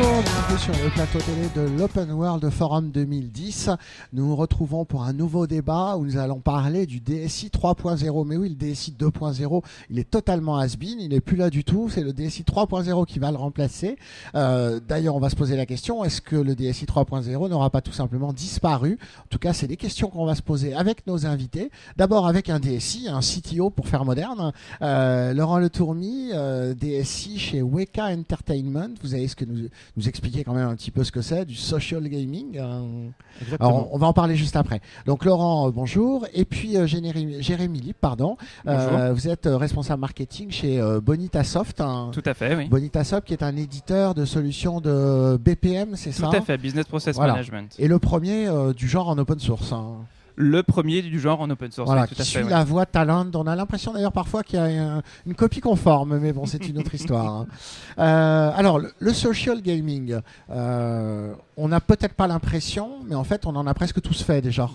Bienvenue sur le plateau télé de l'Open World Forum 2010. Nous nous retrouvons pour un nouveau débat où nous allons parler du DSI 3.0. Mais oui, le DSI 2.0, il est totalement has-been, il n'est plus là du tout. C'est le DSI 3.0 qui va le remplacer. D'ailleurs, on va se poser la question, est-ce que le DSI 3.0 n'aura pas tout simplement disparu? En tout cas, c'est des questions qu'on va se poser avec nos invités. D'abord avec un DSI, un CTO pour faire moderne. Laurent Letourmy, DSI chez Weka Entertainment. Vous avez ce que nous expliquer quand même un petit peu ce que c'est, du social gaming. Alors, on va en parler juste après. Donc Laurent, bonjour. Et puis Jérémy Lipp, pardon. Vous êtes responsable marketing chez Bonitasoft. Tout à fait, oui. Bonitasoft qui est un éditeur de solutions de BPM, c'est ça? Tout à fait, Business Process Management. Et le premier du genre en open source. Le premier du genre en open source. Voilà, tout qui à suit fait, la voie Talend. On a l'impression d'ailleurs parfois qu'il y a une copie conforme, mais bon, c'est une autre histoire. Alors, le social gaming, on n'a peut-être pas l'impression, mais en fait, on en a presque tous fait déjà.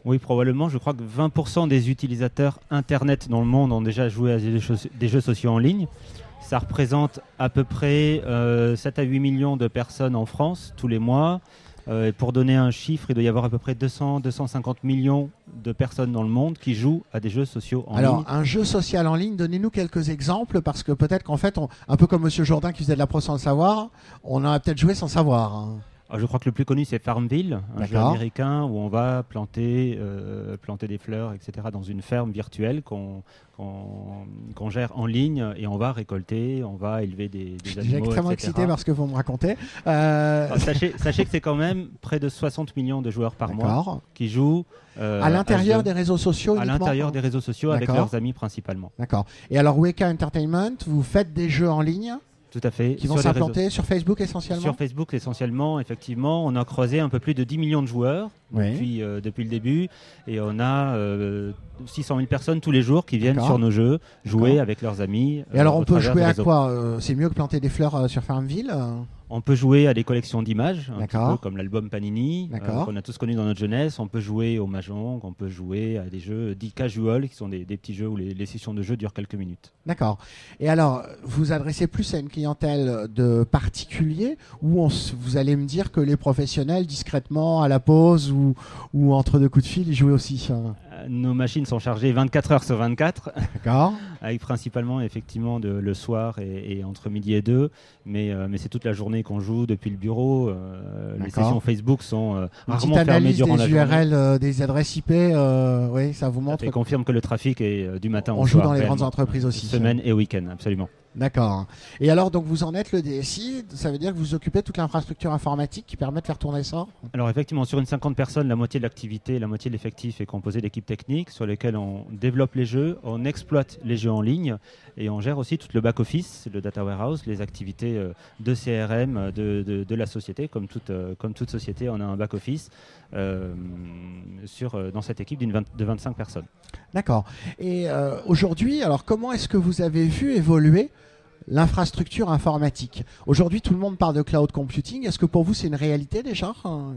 Oui, probablement. Je crois que 20% des utilisateurs Internet dans le monde ont déjà joué à des jeux sociaux en ligne. Ça représente à peu près 7 à 8 millions de personnes en France tous les mois. Et pour donner un chiffre, il doit y avoir à peu près 200-250 millions de personnes dans le monde qui jouent à des jeux sociaux en ligne. Alors, un jeu social en ligne, donnez-nous quelques exemples, parce que peut-être qu'en fait, un peu comme Monsieur Jourdain qui faisait de la pro sans le savoir, on a peut-être joué sans savoir. Alors, je crois que le plus connu, c'est Farmville, un jeu américain où on va planter des fleurs, etc., dans une ferme virtuelle qu'on gère en ligne et on va récolter, on va élever des animaux, etc. Je suis extrêmement excité par ce que vous me racontez. Alors, sachez que c'est quand même près de 60 millions de joueurs par mois qui jouent à l'intérieur des réseaux sociaux à l'intérieur des réseaux sociaux avec leurs amis principalement. D'accord. Et alors Weka Entertainment, vous faites des jeux en ligne? Tout à fait. Qui vont s'implanter sur Facebook essentiellement? Sur Facebook essentiellement, effectivement. On a croisé un peu plus de 10 millions de joueurs depuis le début. Et on a 600 000 personnes tous les jours qui viennent sur nos jeux jouer avec leurs amis. Et alors on peut jouer à quoi? C'est mieux que planter des fleurs sur Farmville? On peut jouer à des collections d'images, un petit peu comme l'album Panini, qu'on a tous connu dans notre jeunesse. On peut jouer au Mahjong, on peut jouer à des jeux dits casual, qui sont des petits jeux où les sessions de jeu durent quelques minutes. D'accord. Et alors, vous adressez plus à une clientèle de particuliers ou vous allez me dire que les professionnels, discrètement, à la pause ou entre deux coups de fil, ils jouent aussi? Nos machines sont chargées 24 heures sur 24. D'accord. Avec principalement effectivement le soir et entre midi et 2. Mais c'est toute la journée qu'on joue depuis le bureau. Les sessions Facebook sont rarement fermées durant la journée. Une petite analyse des URL, des adresses IP, oui, ça vous montre. Et confirme que le trafic est du matin au soir. On joue dans les grandes entreprises aussi. Semaine et week-end, absolument. D'accord. Et alors, donc, vous en êtes le DSI, ça veut dire que vous occupez toute l'infrastructure informatique qui permet de faire tourner ça? Alors, effectivement, sur une 50 personnes, la moitié de l'activité, la moitié de l'effectif est composée d'équipes techniques sur lesquelles on développe les jeux, on exploite les jeux en ligne et on gère aussi tout le back-office, le data warehouse, les activités de CRM de la société. Comme toute société, on a un back-office dans cette équipe de 25 personnes. D'accord. Et aujourd'hui, alors comment est-ce que vous avez vu évoluer l'infrastructure informatique? Aujourd'hui, tout le monde parle de cloud computing. Est-ce que pour vous, c'est une réalité déjà?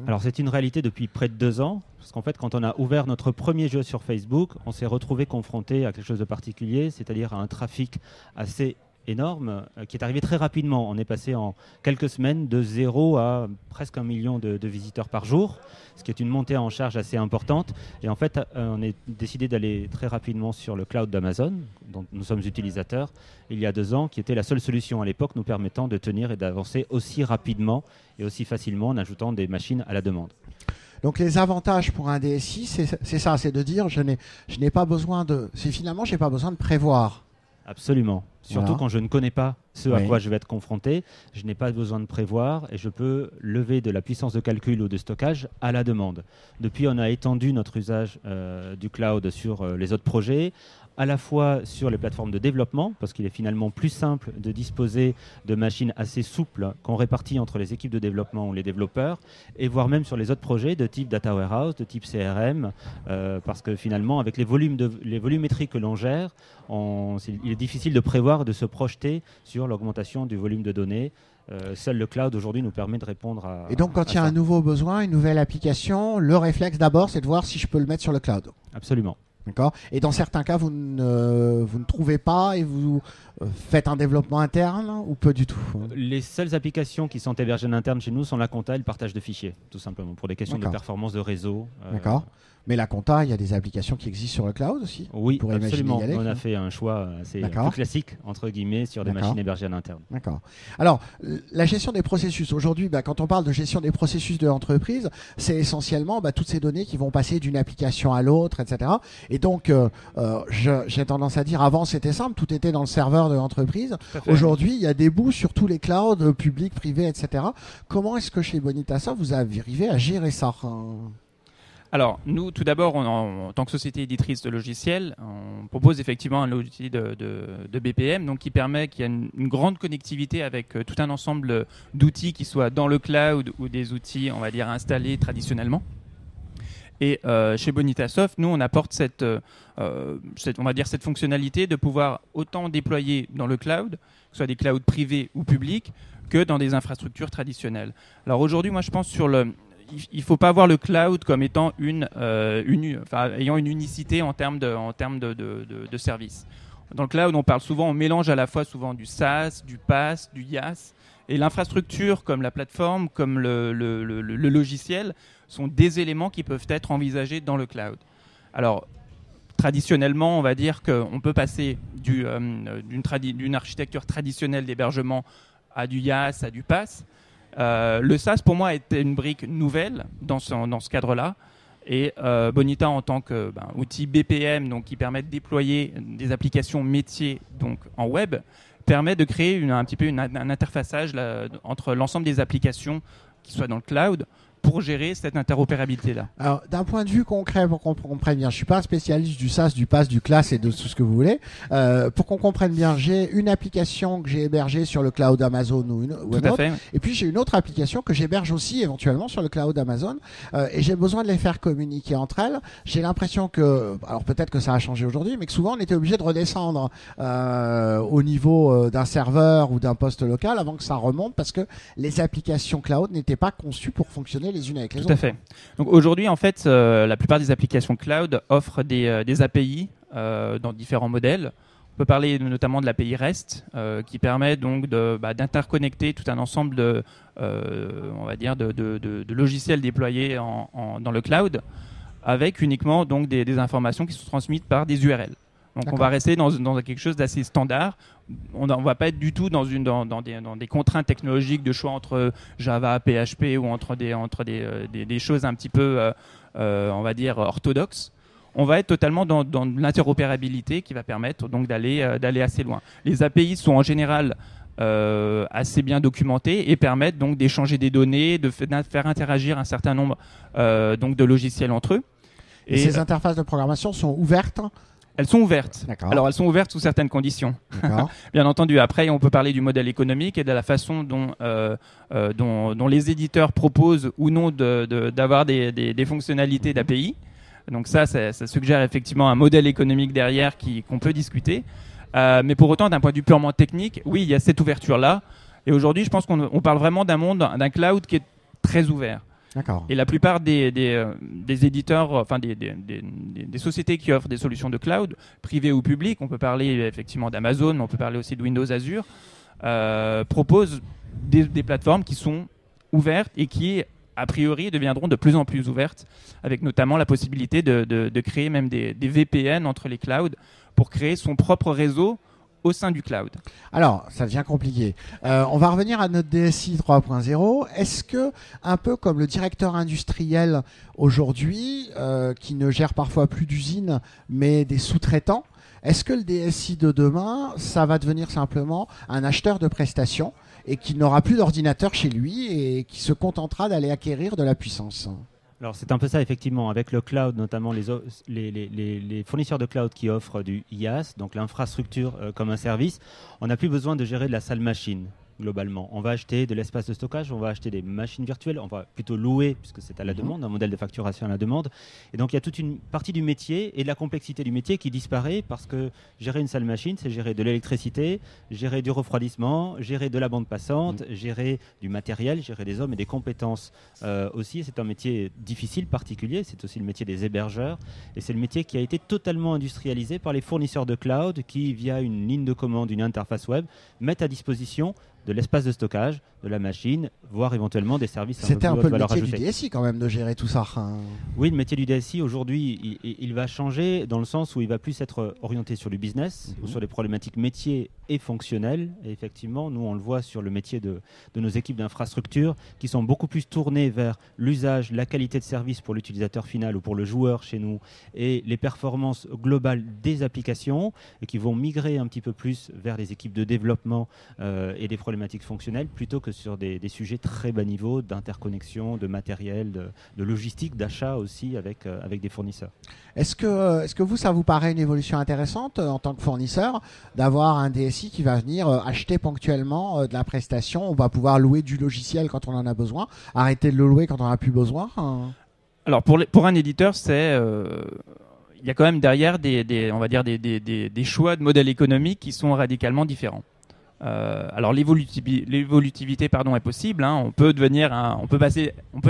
Alors, c'est une réalité depuis près de 2 ans. Parce qu'en fait, quand on a ouvert notre premier jeu sur Facebook, on s'est retrouvé confronté à quelque chose de particulier, c'est-à-dire à un trafic assez énorme, qui est arrivé très rapidement. On est passé en quelques semaines de 0 à presque 1 million de visiteurs par jour, ce qui est une montée en charge assez importante. Et en fait, on a décidé d'aller très rapidement sur le cloud d'Amazon, dont nous sommes utilisateurs, il y a 2 ans, qui était la seule solution à l'époque nous permettant de tenir et d'avancer aussi rapidement et aussi facilement en ajoutant des machines à la demande. Donc les avantages pour un DSI, c'est ça, c'est de dire je n'ai pas besoin j'ai pas besoin de prévoir. Absolument. Surtout quand je ne connais pas ce à quoi je vais être confronté, je n'ai pas besoin de prévoir et je peux lever de la puissance de calcul ou de stockage à la demande. Depuis, on a étendu notre usage du cloud sur les autres projets, à la fois sur les plateformes de développement, parce qu'il est finalement plus simple de disposer de machines assez souples qu'on répartit entre les équipes de développement ou les développeurs, et voire même sur les autres projets de type data warehouse, de type CRM, parce que finalement, avec les volumétries que l'on gère, il est difficile de prévoir, de se projeter sur l'augmentation du volume de données. Seul le cloud aujourd'hui nous permet de répondre à. Et donc quand il y a un nouveau besoin, une nouvelle application, le réflexe d'abord c'est de voir si je peux le mettre sur le cloud. Absolument. D'accord. Et dans certains cas, vous ne trouvez pas et vous faites un développement interne ou pas du tout? Les seules applications qui sont hébergées en interne chez nous sont la compta et le partage de fichiers, tout simplement, pour des questions de performance de réseau. D'accord. Mais la compta, il y a des applications qui existent sur le cloud aussi? Oui, absolument. On a fait un choix assez plus classique, entre guillemets, sur des machines hébergées en interne. D'accord. Alors, la gestion des processus. Aujourd'hui, quand on parle de gestion des processus de l'entreprise, c'est essentiellement toutes ces données qui vont passer d'une application à l'autre, etc. Et donc, j'ai tendance à dire, avant c'était simple, tout était dans le serveur de l'entreprise. Aujourd'hui, il y a des bouts sur tous les clouds, publics, privés, etc. Comment est-ce que chez Bonitasoft, vous arrivez à gérer ça? Alors, nous, tout d'abord, en tant que société éditrice de logiciels, on propose effectivement un outil de BPM, donc qui permet qu'il y ait une grande connectivité avec tout un ensemble d'outils qui soient dans le cloud ou des outils, on va dire, installés traditionnellement. Et chez Bonitasoft, nous, on apporte cette fonctionnalité de pouvoir autant déployer dans le cloud, que ce soit des clouds privés ou publics, que dans des infrastructures traditionnelles. Alors aujourd'hui, moi, je pense il ne faut pas voir le cloud comme étant ayant une unicité en termes de services. Dans le cloud, on mélange à la fois souvent du SaaS, du PaaS, du IaaS, et l'infrastructure comme la plateforme, comme le logiciel, sont des éléments qui peuvent être envisagés dans le cloud. Alors, traditionnellement, on va dire qu'on peut passer d'une architecture traditionnelle d'hébergement à du IaaS, à du PaaS. Le SaaS, pour moi, était une brique nouvelle dans ce cadre-là. Et Bonita, en tant qu'outil BPM, donc, qui permet de déployer des applications métiers donc, en web, permet de créer un petit peu un interfaçage entre l'ensemble des applications qui soient dans le cloud pour gérer cette interopérabilité-là. Alors, d'un point de vue concret, pour qu'on comprenne bien, je ne suis pas un spécialiste du SaaS, du PaaS, du CLaaS et de tout ce que vous voulez. Pour qu'on comprenne bien, j'ai une application que j'ai hébergée sur le cloud Amazon ou une autre. Et puis, j'ai une autre application que j'héberge aussi éventuellement sur le cloud Amazon. Et j'ai besoin de les faire communiquer entre elles. J'ai l'impression que, alors peut-être que ça a changé aujourd'hui, mais que souvent, on était obligé de redescendre au niveau d'un serveur ou d'un poste local avant que ça remonte parce que les applications cloud n'étaient pas conçues pour fonctionner les unes avec les autres. Tout à fait. Donc aujourd'hui, en fait, la plupart des applications cloud offrent des API dans différents modèles. On peut parler notamment de l'API REST qui permet donc d'interconnecter tout un ensemble de logiciels déployés dans le cloud avec uniquement donc des informations qui sont transmises par des URL. Donc on va rester dans quelque chose d'assez standard. On ne va pas être du tout dans des contraintes technologiques de choix entre Java, PHP ou entre des choses un petit peu, on va dire, orthodoxes. On va être totalement dans l'interopérabilité qui va permettre donc d'aller assez loin. Les API sont en général assez bien documentées et permettent donc d'échanger des données, de faire interagir un certain nombre donc de logiciels entre eux. Et ces interfaces de programmation sont ouvertes? Elles sont ouvertes. Alors, elles sont ouvertes sous certaines conditions. Bien entendu. Après, on peut parler du modèle économique et de la façon dont les éditeurs proposent ou non d'avoir des fonctionnalités d'API. Donc ça suggère effectivement un modèle économique derrière qu'on peut discuter. Mais pour autant, d'un point de vue purement technique, oui, il y a cette ouverture-là. Et aujourd'hui, je pense qu'on parle vraiment d'un cloud qui est très ouvert. Et la plupart des éditeurs, enfin des sociétés qui offrent des solutions de cloud, privées ou publiques, on peut parler effectivement d'Amazon, mais on peut parler aussi de Windows Azure, proposent des plateformes qui sont ouvertes et qui, a priori, deviendront de plus en plus ouvertes, avec notamment la possibilité de créer même des VPN entre les clouds pour créer son propre réseau au sein du cloud. Alors, ça devient compliqué. On va revenir à notre DSI 3.0. Est-ce que, un peu comme le directeur industriel aujourd'hui, qui ne gère parfois plus d'usines, mais des sous-traitants, est-ce que le DSI de demain, ça va devenir simplement un acheteur de prestations et qui n'aura plus d'ordinateur chez lui et qui se contentera d'aller acquérir de la puissance ? Alors c'est un peu ça effectivement, avec le cloud, notamment les fournisseurs de cloud qui offrent du IaaS, donc l'infrastructure comme un service, on n'a plus besoin de gérer de la salle machine. globalement. On va acheter de l'espace de stockage, on va acheter des machines virtuelles, on va plutôt louer, puisque c'est à la demande, un modèle de facturation à la demande. Et donc il y a toute une partie du métier et de la complexité du métier qui disparaît parce que gérer une salle machine, c'est gérer de l'électricité, gérer du refroidissement, gérer de la bande passante, gérer du matériel, gérer des hommes et des compétences aussi. C'est un métier difficile, particulier, c'est aussi le métier des hébergeurs et c'est le métier qui a été totalement industrialisé par les fournisseurs de cloud qui, via une ligne de commande, une interface web, mettent à disposition de l'espace de stockage, de la machine, voire éventuellement des services. C'était un peu le métier du DSI quand même de gérer tout ça. Oui, le métier du DSI aujourd'hui, il va changer dans le sens où il va plus être orienté sur le business, ou sur les problématiques métiers et fonctionnelles. Et effectivement, nous on le voit sur le métier de nos équipes d'infrastructure qui sont beaucoup plus tournées vers l'usage, la qualité de service pour l'utilisateur final ou pour le joueur chez nous et les performances globales des applications et qui vont migrer un petit peu plus vers les équipes de développement et des problématiques fonctionnelles plutôt que sur des sujets très bas niveau d'interconnexion, de matériel, de logistique, d'achat aussi avec des fournisseurs. Est-ce que vous, ça vous paraît une évolution intéressante en tant que fournisseur d'avoir un DSI qui va venir acheter ponctuellement de la prestation? On va pouvoir louer du logiciel quand on en a besoin, arrêter de le louer quand on n'en a plus besoin. Alors pour un éditeur, il y a quand même derrière on va dire des choix de modèles économiques qui sont radicalement différents. Alors l'évolutivité est possible. On peut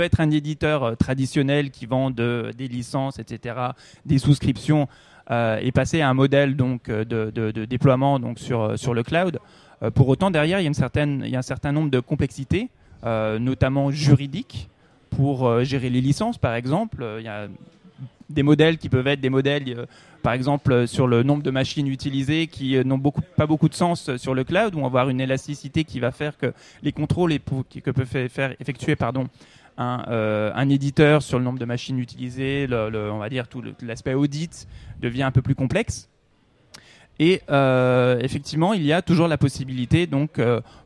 être un éditeur traditionnel qui vend des licences, etc., des souscriptions, et passer à un modèle donc de déploiement donc sur le cloud. Pour autant, derrière, il y a un certain nombre de complexités, notamment juridiques, pour gérer les licences, par exemple. Il y a des modèles qui peuvent être des modèles, par exemple, sur le nombre de machines utilisées qui n'ont pas beaucoup de sens sur le cloud, où on va avoir une élasticité qui va faire que les contrôles que peut effectuer un éditeur sur le nombre de machines utilisées, on va dire tout l'aspect audit devient un peu plus complexe. Et effectivement, il y a toujours la possibilité donc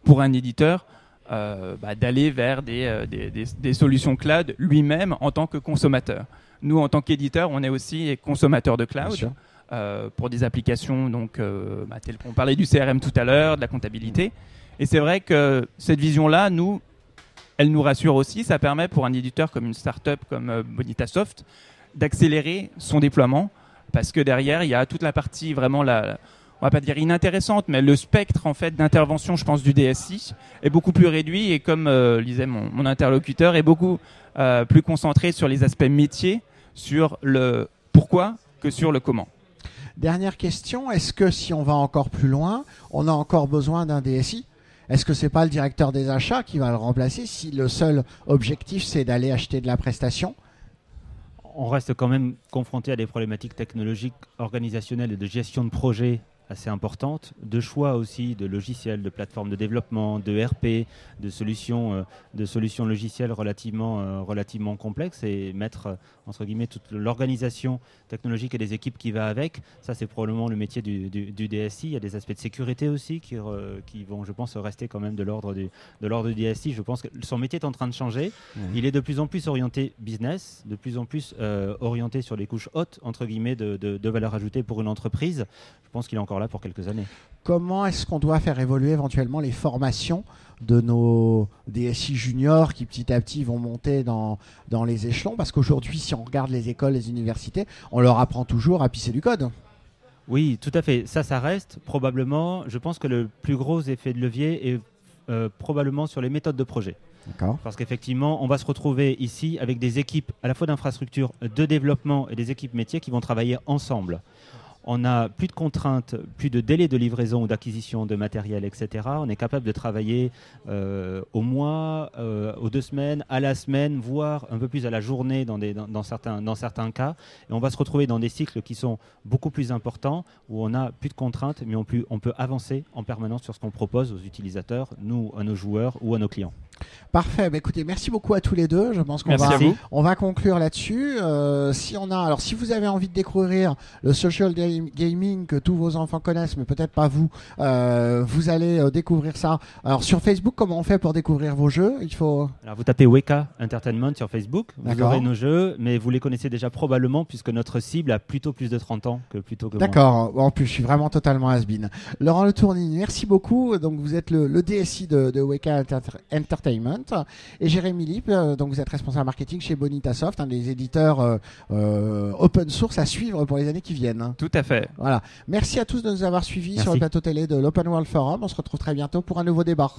pour un éditeur d'aller vers des solutions cloud lui-même en tant que consommateur. Nous, en tant qu'éditeur, on est aussi consommateur de cloud pour des applications donc, telles qu'on parlait du CRM tout à l'heure, de la comptabilité. Et c'est vrai que cette vision-là, elle nous rassure aussi. Ça permet pour un éditeur comme une start-up comme Bonitasoft d'accélérer son déploiement parce que derrière, il y a toute la partie vraiment on va pas dire inintéressante, mais le spectre en fait d'intervention, je pense, du DSI est beaucoup plus réduit et comme disait mon interlocuteur, est beaucoup plus concentré sur les aspects métiers, sur le pourquoi que sur le comment. Dernière question, est-ce que si on va encore plus loin, on a encore besoin d'un DSI ? Est-ce que c'est pas le directeur des achats qui va le remplacer si le seul objectif c'est d'aller acheter de la prestation ? On reste quand même confronté à des problématiques technologiques, organisationnelles et de gestion de projet assez importantes, de choix aussi de logiciels, de plateformes de développement, de RP, de solutions logicielles relativement complexes et mettre entre guillemets toute l'organisation technologique et des équipes qui va avec. Ça, c'est probablement le métier du DSI. Il y a des aspects de sécurité aussi qui vont, je pense, rester quand même de l'ordre du DSI. Je pense que son métier est en train de changer. Il est de plus en plus orienté business, de plus en plus orienté sur les couches hautes, entre guillemets, de valeur ajoutée pour une entreprise. Je pense qu'il est encore là pour quelques années. Comment est-ce qu'on doit faire évoluer éventuellement les formations de nos DSI juniors qui petit à petit vont monter dans les échelons? Parce qu'aujourd'hui, si on regarde les écoles, les universités, on leur apprend toujours à pisser du code. Oui, tout à fait. Ça reste probablement, je pense que le plus gros effet de levier est probablement sur les méthodes de projet. D'accord. Parce qu'effectivement, on va se retrouver ici avec des équipes à la fois d'infrastructure, de développement et des équipes métiers qui vont travailler ensemble. On n'a plus de contraintes, plus de délais de livraison ou d'acquisition de matériel, etc. On est capable de travailler au mois, aux 2 semaines, à la semaine, voire un peu plus à la journée dans certains cas. Et on va se retrouver dans des cycles qui sont beaucoup plus importants, où on n'a plus de contraintes, mais on peut avancer en permanence sur ce qu'on propose aux utilisateurs, nous, à nos joueurs ou à nos clients. Parfait. Bah, écoutez, merci beaucoup à tous les deux. Je pense qu'on va conclure là-dessus. Si vous avez envie de découvrir le Social gaming que tous vos enfants connaissent, mais peut-être pas vous. Vous allez découvrir ça. Alors sur Facebook, comment on fait pour découvrir vos jeux? Alors vous tapez Weka Entertainment sur Facebook, vous aurez nos jeux, mais vous les connaissez déjà probablement puisque notre cible a plutôt plus de 30 ans que plutôt que moi. D'accord. En plus, je suis vraiment totalement has-been. Laurent Le Tourny, merci beaucoup. Donc vous êtes le DSI de Weka Entertainment, et Jérémy Lipp, donc vous êtes responsable marketing chez Bonitasoft, un des éditeurs open source à suivre pour les années qui viennent. Tout à fait. Voilà. Merci à tous de nous avoir suivis sur le plateau télé de l'Open World Forum. On se retrouve très bientôt pour un nouveau débat.